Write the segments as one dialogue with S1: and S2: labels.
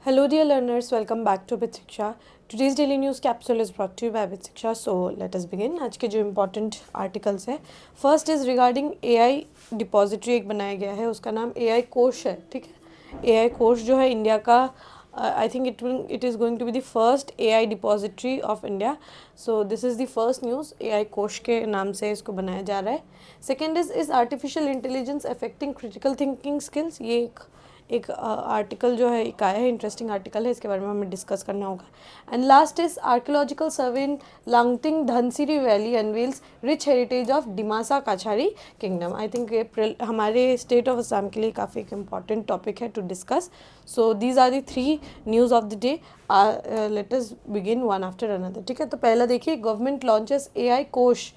S1: Hello dear learners, welcome back to Bit Today's daily news capsule is brought to you by Bit So let us begin. आज के जो important articles है, first is regarding AI depository एक बनाया गया है, उसका नाम AI कोश है, ठीक है. AI कोश जो है इंडिया का I think it is going to be the first AI depository of India. So this is the first news. AI कोश के नाम से इसको बनाया जा रहा है. Second is artificial intelligence affecting critical thinking skills. ये एक आर्टिकल जो है एक आया है, इंटरेस्टिंग आर्टिकल है, इसके बारे में हमें डिस्कस करना होगा. And last is archaeological survey in Langting Dhansiri valley unveils rich heritage of Dimasa Kachari kingdom. I think ये हमारे स्टेट ऑफ असम के लिए काफ़ी एक इम्पॉर्टेंट टॉपिक है to discuss. So these are the 3 news of the day. Let us begin one after another. ठीक है, तो पहला देखिए, government launches AI Kosh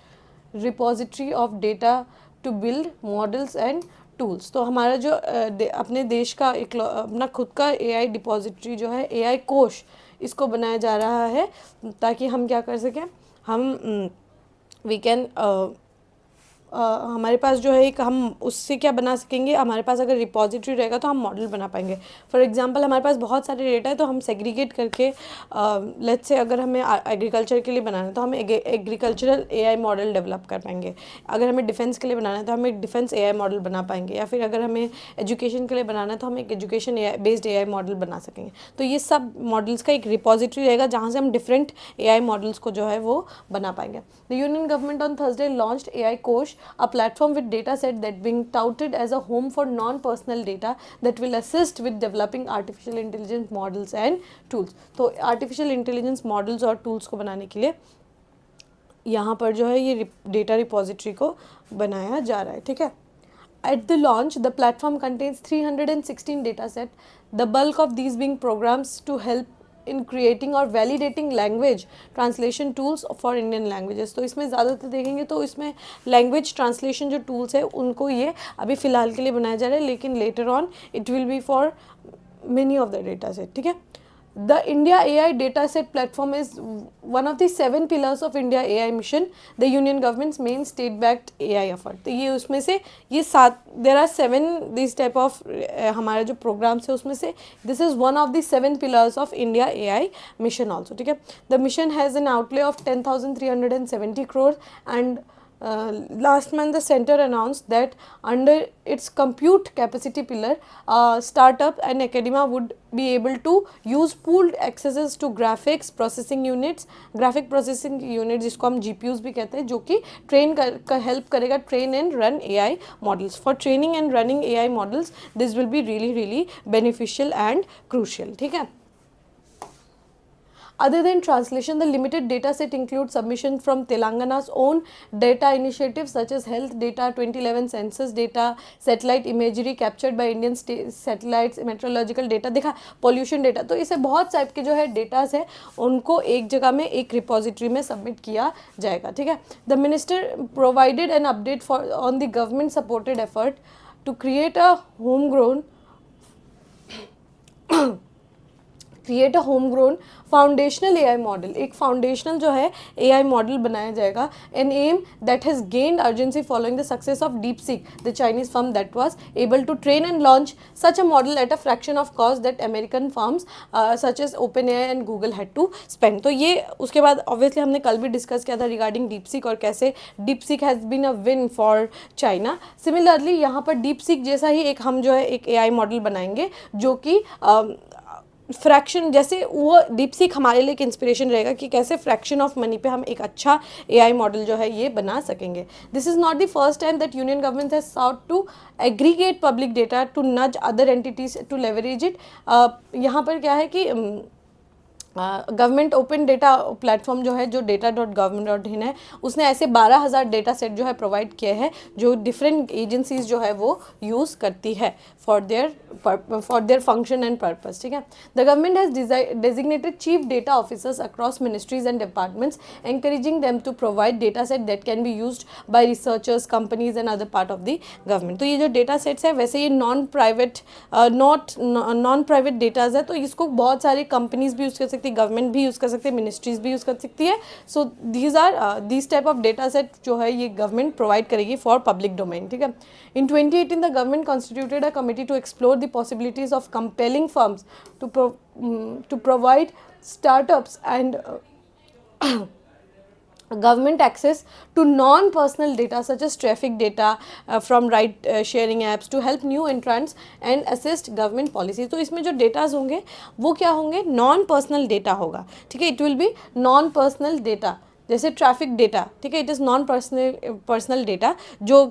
S1: repository of data to build models and tools. तो हमारा जो अपने देश का एक अपना खुद का AI डिपॉजिटरी जो है, AI कोश, इसको बनाया जा रहा है ताकि हम क्या कर सकें, हम वी कैन हमारे पास जो है एक, हम उससे क्या बना सकेंगे, हमारे पास अगर रिपॉजिटरी रहेगा तो हम मॉडल बना पाएंगे. फॉर एग्जांपल हमारे पास बहुत सारे डेटा है तो हम सेग्रीगेट करके लेट्स से अगर हमें एग्रीकल्चर के लिए बनाना है तो हम एग्रीकल्चरल AI मॉडल डेवलप कर पाएंगे. अगर हमें डिफेंस के लिए बनाना है तो हम एक डिफेंस AI मॉडल बना पाएंगे, या फिर अगर हमें एजुकेशन के लिए बनाना है तो हम एक एजुकेशन बेस्ड AI मॉडल बना सकेंगे. तो ये सब मॉडल्स का एक रिपॉजिटरी रहेगा जहाँ से हम डिफरेंट AI मॉडल्स को जो है वो बना पाएंगे. The union government on Thursday launched AI कोश, a platform with data set that being touted as a home for non-personal data that will assist with developing artificial intelligence models and tools. तो artificial intelligence models और tools को बनाने के लिए यहाँ पर जो है ये data repository को बनाया जा रहा है. ठीक है. At the launch, the platform contains 316 data set, the bulk of these being programs to help in creating और validating language translation tools for Indian languages. तो इसमें ज़्यादातर देखेंगे तो इसमें language translation जो tools है उनको ये अभी फ़िलहाल के लिए बनाया जा रहा है, लेकिन later on it will be for many of the data set. ठीक है. The India AI Dataset Platform is one of the 7 pillars of India AI mission, the Union Government's main state-backed AI effort. तो ये उसमें से ये 7, there are 7 these type of हमारा जो programs है उसमें से this is one of the 7 pillars of India AI mission also. ठीक है. The mission has an outlay of 10,370 crores and last month the center announced that under its compute capacity pillar, startup and academia would be able to use pooled accesses to graphics processing units जिसको हम GPUs भी कहते हैं, जो कि train का help करेगा train and run AI models. For training and running AI models this will be really beneficial and crucial. ठीक है. Other than translation, the limited data set includes submission from Telangana's own data initiatives such as health data, 2011 census data, satellite imagery captured by Indian satellites, meteorological data, देखा pollution data. तो इसे बहुत type के जो है datas है उनको एक जगह में एक रिपोजिटरी में सबमिट किया जाएगा. ठीक है. The minister provided an update for on the government supported effort to create a homegrown foundational AI model. एक फाउंडेशनल जो है AI मॉडल बनाया जाएगा. An aim that has gained urgency following the success of DeepSeek, the Chinese firm that was able to train and launch such a model at a fraction of cost that American firms such as OpenAI and Google had to spend. तो ये उसके बाद obviously हमने कल भी discuss किया था regarding DeepSeek और कैसे DeepSeek has been a win for China. Similarly यहाँ पर DeepSeek जैसा ही एक हम जो है एक AI मॉडल बनाएंगे जो कि फ्रैक्शन, जैसे वो DeepSeek हमारे लिए एक इंस्पिरेशन रहेगा कि कैसे फ्रैक्शन ऑफ मनी पे हम एक अच्छा AI मॉडल जो है ये बना सकेंगे. This is not the first time that union government has sought to aggregate public data to nudge other entities to leverage it. यहाँ पर क्या है कि गवर्नमेंट ओपन डेटा प्लेटफॉर्म जो है जो data.government.in है, उसने ऐसे 12,000 डेटा सेट जो है प्रोवाइड किए हैं जो डिफरेंट एजेंसीज जो है वो यूज़ करती है for their function and purpose. ठीक है. The government has designated chief data officers across ministries and departments encouraging them to provide data set that can be used by researchers, companies and other part of the government. तो ये जो data sets है वैसे ये non private datas है, तो इसको बहुत सारी कंपनीज भी यूज़ कर सकती सकती है, गवर्नमेंट भी यूज़ कर सकती है, मिनिस्ट्रीज भी यूज़ कर सकती है. So these type of data set जो है ये गवर्नमेंट प्रोवाइड करेगी फॉर पब्लिक डोमेन. ठीक है. In 2018 the government constituted a committee to explore the possibilities of compelling firms to provide startups and government access to non-personal data such as traffic data from ride sharing apps to help new entrants and assist government policies. तो इसमें जो datas होंगे वो क्या होंगे, non personal data होगा. ठीक है. It will be non personal data, जैसे ट्रैफिक डेटा. ठीक है. It is non personal data. जो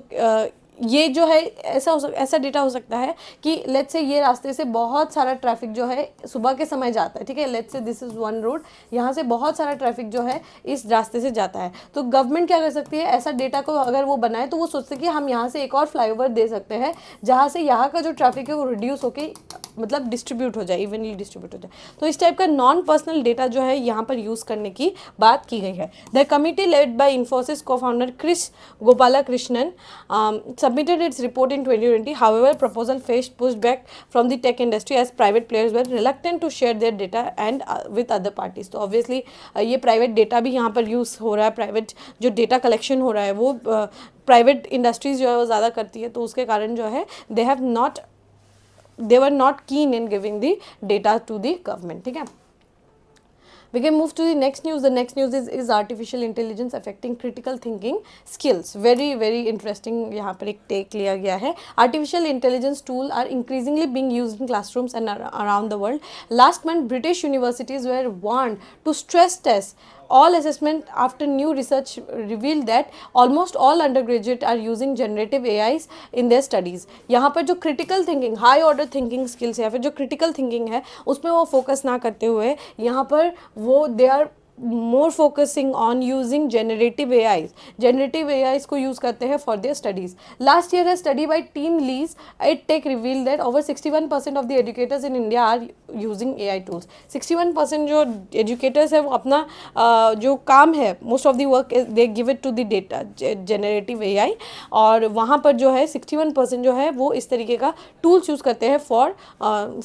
S1: ये जो है ऐसा डेटा हो सकता है कि लेट्स से ये रास्ते से बहुत सारा ट्रैफिक जो है सुबह के समय जाता है. ठीक है. Let's say this is one road, यहाँ से बहुत सारा ट्रैफिक जो है इस रास्ते से जाता है. तो गवर्नमेंट क्या कर सकती है, ऐसा डेटा को अगर वो बनाए तो वो सोचते हैं कि हम यहाँ से एक और फ्लाईओवर दे सकते हैं जहाँ से यहाँ का जो ट्रैफिक है वो रिड्यूस होकर मतलब डिस्ट्रीब्यूट हो जाए, इवनली डिस्ट्रीब्यूट हो जाए. तो इस टाइप का नॉन पर्सनल डेटा जो है यहाँ पर यूज़ करने की बात की गई है. The committee led by Infosys cofounder Kris Gopalakrishnan submitted its report in 2020. However, proposal faced pushback from the tech industry as private players were reluctant to share their data and with other parties. तो obviously ये private data भी यहाँ पर use हो रहा है, private जो data collection हो रहा है वो प्राइवेट इंडस्ट्रीज जो है वो ज़्यादा करती है. तो उसके कारण जो है they were not keen in giving the data to the government. ठीक है. We can move to the next news. The next news is artificial intelligence affecting critical thinking skills. Very very interesting. यहाँ पर एक take लिया गया है. Artificial intelligence tool are increasingly being used in classrooms and around the world. Last month, British universities were warned to stress test all assessment after new research revealed that almost all undergraduate are using generative AIs in their studies. यहाँ पर जो critical thinking, high order thinking skills या फिर जो critical thinking है उसमें वो focus ना करते हुए यहाँ पर वो they are more focusing on using generative AIs. Generative AIs को use करते हैं for their studies. Last year, a study by Team Lee's EdTech revealed that over 61% of the educators in India are using AI tools. 61% जो educators है वो अपना जो काम है most of the work they give it to the data generative AI और वहाँ पर जो है 61% जो है वो इस तरीके का tools use करते हैं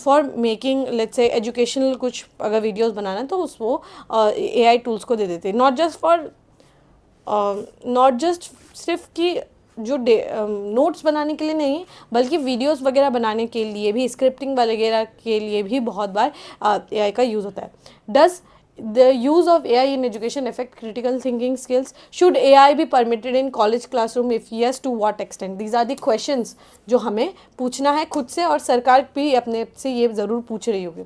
S1: for making let's say educational कुछ अगर videos बनाना है तो उसको AI टूल्स को दे देते हैं. नॉट जस्ट सिर्फ कि जो नोट्स बनाने के लिए नहीं बल्कि वीडियोस वगैरह बनाने के लिए भी, स्क्रिप्टिंग वगैरह के लिए भी बहुत बार AI का यूज़ होता है. Does the use of AI in education affect critical thinking skills? Should AI be permitted in college classroom? If yes, to what extent? These are the questions जो हमें पूछना है खुद से और सरकार भी अपने से ये ज़रूर पूछ रही होगी.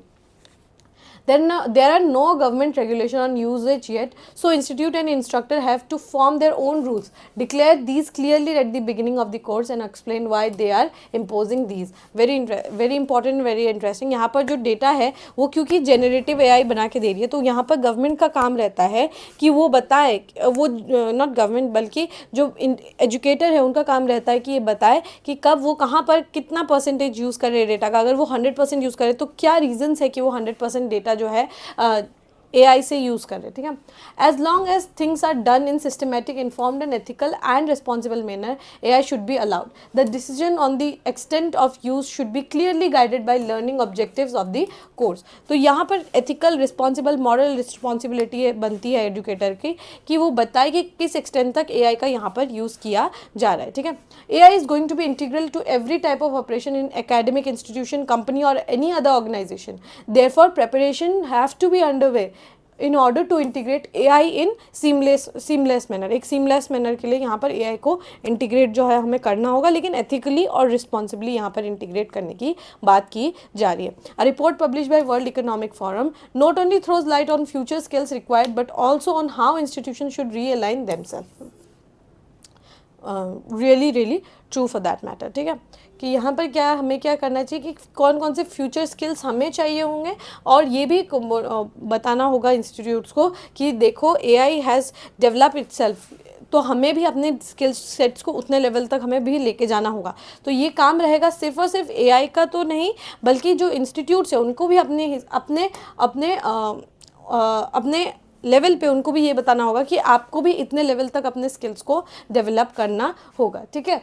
S1: There are no government regulation on usage yet, so institute and instructor have to form their own rules. Declare these clearly at the beginning of the course and explain why they are imposing these. Very important, very interesting. यहाँ पर जो data है वो क्योंकि generative AI बना के दे रही है तो यहाँ पर गवर्नमेंट का काम रहता है कि वो बताए, वो नॉट गवर्नमेंट बल्कि जो एजुकेटर है उनका काम रहता है कि ये बताए कि कब वो कहाँ पर कितना परसेंटेज यूज़ कर रहे हैं डेटा का. अगर वो 100% यूज़ करे तो क्या रीजंस है कि वो 100% डेटा जो है AI से यूज़ कर रहे. ठीक है. As long as things are done in systematic, informed and ethical and responsible manner, AI should be allowed. The decision on the extent of use should be clearly guided by learning objectives of the course. तो यहाँ पर ethical, responsible, moral responsibility बनती है educator की कि वो बताए कि किस एक्सटेंट तक AI का यहाँ पर यूज़ किया जा रहा है. ठीक है. AI is going to be integral to every type of operation in academic institution, company और any other organization. Therefore preparation have to be underway in order to integrate AI in seamless manner. एक seamless manner के लिए यहाँ पर AI को integrate जो है हमें करना होगा, लेकिन ethically और responsibly यहाँ पर integrate करने की बात की जा रही है. A report published by World Economic Forum not only throws light on future skills required but also on how institutions should realign themselves. really true for that matter. ठीक है कि यहाँ पर क्या हमें क्या करना चाहिए कि कौन कौन से फ्यूचर स्किल्स हमें चाहिए होंगे और ये भी बताना होगा इंस्टीट्यूट्स को कि देखो AI हैज़ डेवलप इटसेल्फ, तो हमें भी अपने स्किल सेट्स को उतने लेवल तक हमें भी लेके जाना होगा. तो ये काम रहेगा सिर्फ और सिर्फ AI का तो नहीं बल्कि जो इंस्टीट्यूट्स हैं उनको भी अपने लेवल पे उनको भी ये बताना होगा कि आपको भी इतने लेवल तक अपने स्किल्स को डेवलप करना होगा. ठीक है.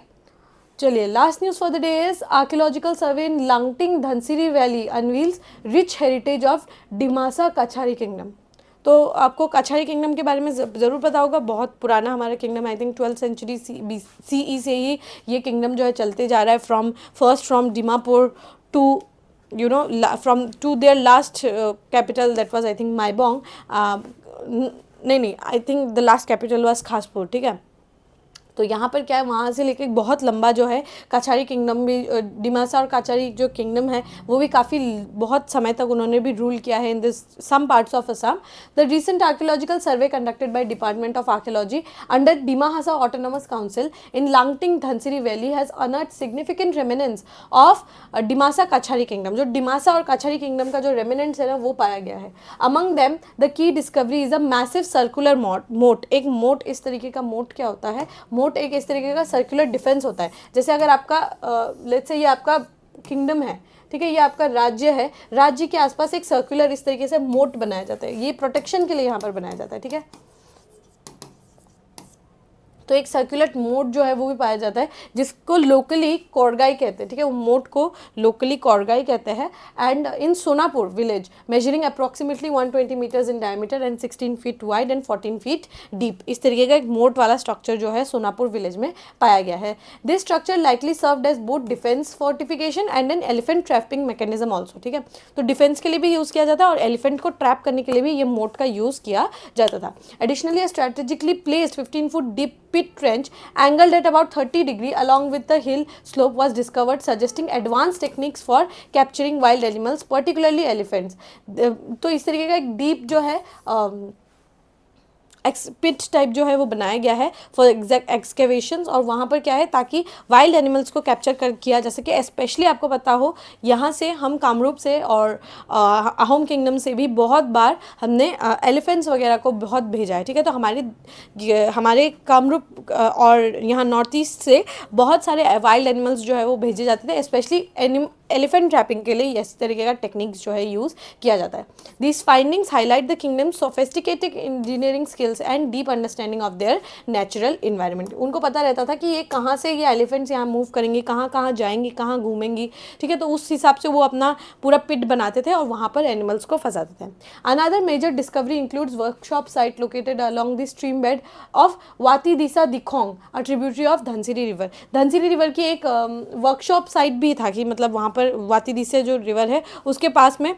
S1: चलिए, last news for the day is archaeological survey in Langting Dhansiri valley unveils rich heritage of Dimasa Kachari kingdom. तो आपको कछारी किंगडम के बारे में ज़रूर पता होगा, बहुत पुराना हमारा kingdom, I think 12th century CE से ही ये किंगडम जो है चलते जा रहा है, from Dimapur to from to their last capital, that was I think Maibong, नहीं, I think the last capital was Khaspur, ठीक है। तो यहाँ पर क्या है, वहाँ से लेकर बहुत लंबा जो है कछारी किंगडम भी, डिमासा और कछारी जो किंगडम है वो भी काफ़ी बहुत समय तक उन्होंने भी रूल किया है in this some parts of Assam. The recent archaeological survey conducted by department of archaeology under Dima Hasa autonomous council in Langting Dhansiri valley has unearth significant remnants of Dimasa Kachari kingdom. जो डिमासा और कछारी किंगडम का जो रेमिनेंट्स है ना वो पाया गया है। Among them the key discovery is a massive circular मोट। एक मोट, इस तरीके का मोट क्या होता है, मोट एक इस तरीके का सर्कुलर डिफेंस होता है। जैसे अगर आपका लेट्स से ये आपका किंगडम है, ठीक है, ये आपका राज्य है, राज्य के आसपास एक सर्कुलर इस तरीके से मोट बनाया जाता है, ये प्रोटेक्शन के लिए यहाँ पर बनाया जाता है, ठीक है। तो एक सर्कुलर मोट जो है वो भी पाया जाता है जिसको लोकली कोरगाई कहते हैं, ठीक है, वो मोट को लोकली कोरगाई कहते हैं। And in Sonapur village measuring approximately 120 metres in diameter and 16 feet wide and 14 feet deep, इस तरीके का एक मोट वाला स्ट्रक्चर जो है सोनापुर विलेज में पाया गया है। This structure likely served as both defence fortification and an elephant trapping mechanism also, ठीक है। तो डिफेंस के लिए भी यूज़ किया जाता है और एलिफेंट को ट्रैप करने के लिए भी ये मोट का यूज़ किया जाता था। Additionally strategically placed 15 foot deep pit trench angled at about 30 degree along with the hill slope was discovered, suggesting advanced techniques for capturing wild animals, particularly elephants. तो इस तरीके का एक डीप जो है पिट टाइप जो है वो बनाया गया है फॉर एग्जैक्ट एक्सकेवेशंस, और वहाँ पर क्या है ताकि वाइल्ड एनिमल्स को कैप्चर किया जा सके। स्पेशली आपको पता हो यहाँ से हम कामरूप से और अहोम किंगडम से भी बहुत बार हमने एलिफेंट्स वगैरह को बहुत भेजा है, ठीक है। तो हमारे कामरूप और यहाँ नॉर्थ ईस्ट से बहुत सारे वाइल्ड एनिमल्स जो है वो भेजे जाते थे, स्पेशली एलिफेंट ट्रैपिंग के लिए इस तरीके का टेक्निक्स जो है यूज़ किया जाता है। These findings highlight the kingdom sophisticated engineering skills and deep understanding of their natural environment. उनको पता रहता था कि ये कहाँ से ये एलिफेंट्स यहाँ मूव करेंगे, कहाँ कहाँ जाएंगी, कहाँ घूमेंगी, ठीक है। तो उस हिसाब से वो अपना पूरा पिट बनाते थे और वहाँ पर एनिमल्स को फंसाते थे। Another major discovery includes workshop site located along the stream bed of Wati Disa Dikhong, a tributary of Dhansiri river. Dhansiri river की एक वर्कशॉप साइट भी था कि मतलब वहाँ पर वाती दिसा जो रिवर है उसके पास में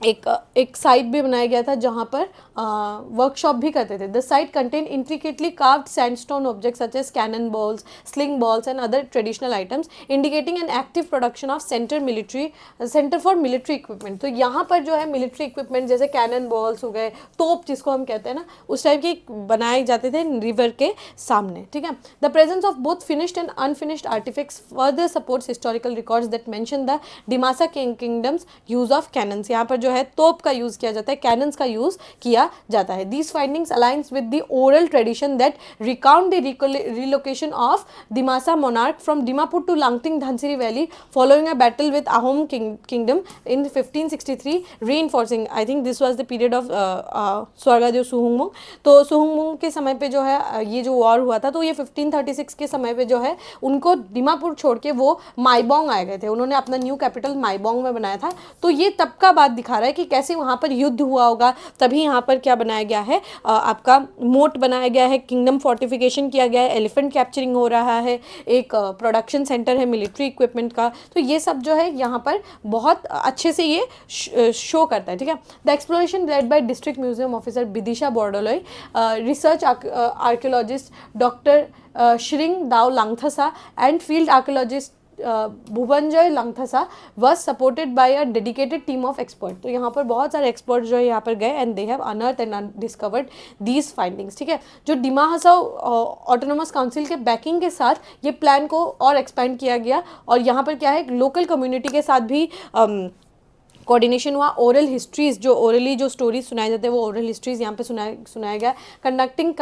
S1: एक साइट भी बनाया गया था जहाँ पर वर्कशॉप भी करते थे। The site contain intricately carved sandstone objects such as cannon balls, sling balls and other traditional items indicating an active production of centre for military equipment. तो यहाँ पर जो है मिलिट्री इक्विपमेंट जैसे कैनन बॉल्स हो गए, तोप जिसको हम कहते हैं ना, उस टाइप के बनाए जाते थे रिवर के सामने, ठीक है। The presence of both finished and unfinished artefacts further supports historical records that mention the Dimasa kingdoms use of cannons. यहाँ पर जो है तोप का यूज किया जाता है, कैनन्स का यूज किया जाता है। These findings aligns with the oral tradition that recount the relocation of Dimasa monarch from Dimapur to Langting Dhansiri Valley following a battle with Ahom kingdom in 1563, reinforcing I think this was the period of Swargadeo सुहुंगमुंग। तो सुहुंगमुंग के समय पे जो है ये जो war हुआ था तो ये 1536 के समय पे जो है उनको डिमापुर छोड़ के वो माईबोंग आए गए थे, उन्होंने अपना न्यू कैपिटल माईबोंग में बनाया था। तो ये तब का बात दिखा रहा है कि कैसे वहाँ पर युद्ध हुआ होगा, तभी यहाँ पर क्या बनाया गया है, आपका मोट बनाया गया है, किंगडम फोर्टिफिकेशन किया गया है, एलिफेंट कैप्चरिंग हो रहा है, एक प्रोडक्शन सेंटर है मिलिट्री इक्विपमेंट का। तो ये सब जो है यहाँ पर बहुत अच्छे से ये शो करता है, ठीक है। The exploration led by district museum officer Bidisha Bordoloi, research archaeologist doctor Shring Dao Langthasa and field archaeologist Bhubanjoy Langthasa was supported by a dedicated team of experts। तो यहाँ पर बहुत सारे एक्सपर्ट जो है यहाँ पर गए and they have unearth and discovered these findings, ठीक है। जो डिमा हासाओ ऑटोनोमस काउंसिल के बैकिंग के साथ ये प्लान को और एक्सपेंड किया गया और यहाँ पर क्या है लोकल कम्युनिटी के साथ भी कोऑर्डिनेशन हुआ। ओरल हिस्ट्रीज, जो ओरली जो स्टोरीज सुनाए जाते हैं वो ओरल हिस्ट्रीज यहाँ पे सुनाया गया। Conducting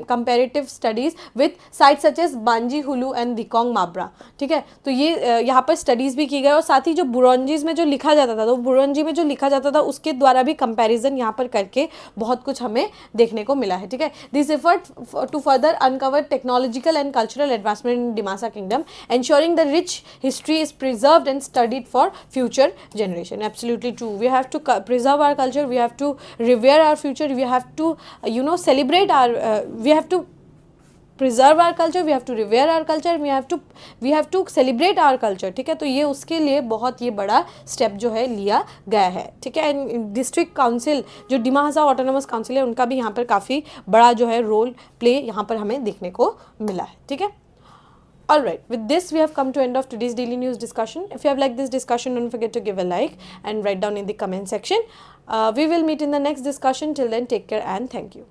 S1: comparative studies with sites such as Banji Hulu and Dikong Mabra, ठीक है। तो ये यहाँ पर स्टडीज़ भी की गई, और साथ ही जो बुरंजीज में जो लिखा जाता था, तो बुरंजी में जो लिखा जाता था उसके द्वारा भी कंपैरिजन यहाँ पर करके बहुत कुछ हमें देखने को मिला है, ठीक है। This effort to further uncover technological and cultural advancement in Dimasa kingdom, ensuring the rich history is preserved and studied for future generation. Absolutely true. We have to preserve our culture, we have to revere our future, we have to celebrate our we have to preserve our culture, we have to revere our culture, we have to celebrate our culture, ठीक है। तो ये उसके लिए बहुत ये बड़ा step जो है लिया गया है, ठीक है। एंड डिस्ट्रिक्ट काउंसिल, जो डिमा हसाओ ऑटोनोमस काउंसिल है, उनका भी यहाँ पर काफ़ी बड़ा जो है रोल प्ले यहाँ पर हमें देखने को मिला है, ठीक है। Alright, with this we have come to end of today's daily news discussion. If you have liked this discussion, don't forget to give a like and write down in the comment section. We will meet in the next discussion. Till then, take care and thank you.